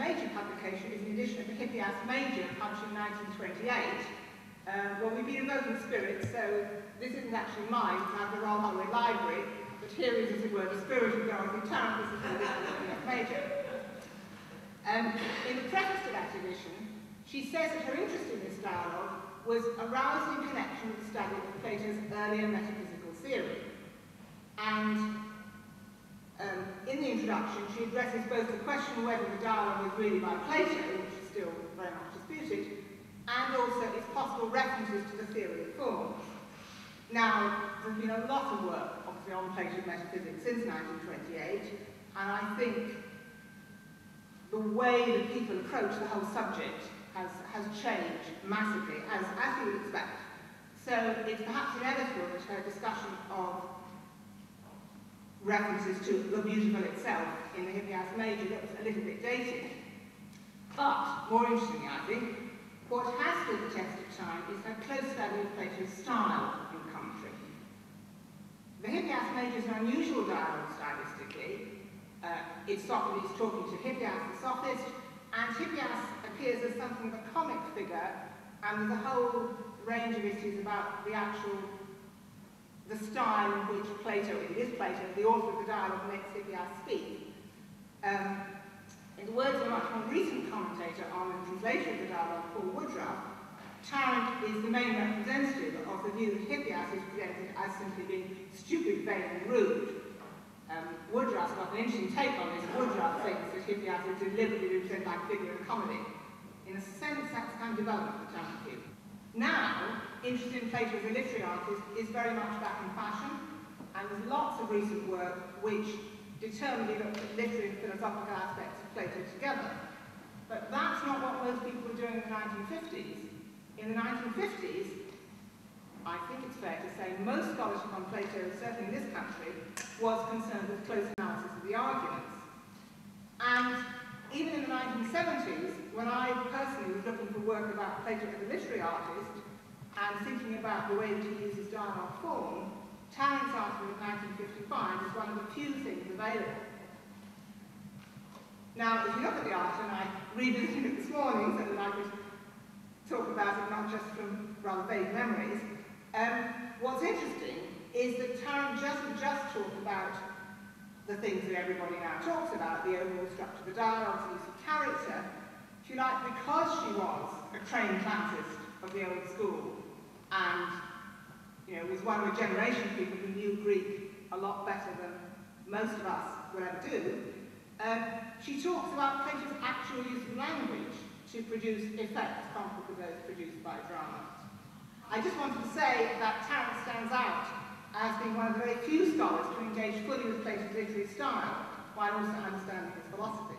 Major publication is an edition of the Hippias Major, published in 1928. Well, we've been invoking spirits, so this isn't actually mine, it's out of the Royal Holloway Library, but here is, as it were, the spirit of Dorothy Tarrant. This is the edition of the Hippias Major. In the preface to that edition, she says that her interest in this dialogue was aroused in connection with the study of Plato's earlier metaphysical theory. And in the introduction, she addresses both the question whether the dialogue was really by Plato, which is still very much disputed, and also its possible references to the theory of forms. Now, there's been a lot of work, obviously, on Plato's metaphysics since 1928, and I think the way that people approach the whole subject has changed massively, as you would expect. So it's perhaps inevitable that her discussion of references to the beautiful itself in the Hippias Major looks a little bit dated. But, more interestingly, I think, what has stood the test of time is her close study of Plato's style in commentary. The Hippias Major is an unusual dialogue stylistically. It's Socrates talking to Hippias the sophist, and Hippias appears as something of a comic figure, and there's a whole range of issues about the style in which Plato, it is Plato, the author of the dialogue, makes Hippias speak. In the words of a much more recent commentator on the translation of the dialogue, Paul Woodruff, Tarrant is the main representative of the view that Hippias is presented as simply being stupid, vain, and rude. Woodruff's got an interesting take on this. Woodruff thinks that Hippias is deliberately represented like a figure of comedy. In a sense, that's the kind of development of the Tarrant view. Now, interest in Plato as a literary artist is very much back in fashion, and there's lots of recent work which determinedly looks at literary and philosophical aspects of Plato together. But that's not what most people were doing in the 1950s. In the 1950s, I think it's fair to say, most scholarship on Plato, certainly in this country, was concerned with close analysis of the arguments. And even in the 1970s, when I personally was looking for work about Plato as a literary artist, and thinking about the way that he uses dialogue form, Tarrant's article of 1955 is one of the few things available. Now, if you look at the article, and I revisited it this morning so that I could talk about it not just from rather vague memories, what's interesting is that Tarrant doesn't just talk about the things that everybody now talks about, the overall structure of the dialogue, the use of character, if you like, because she was a trained classicist of the old school, and was one of a generation of people who knew Greek a lot better than most of us will ever do, she talks about Plato's actual use of language to produce effects comparable to those produced by drama. I just wanted to say that Tarrant stands out as being one of the very few scholars to engage fully with Plato's literary style, while also understanding his philosophy.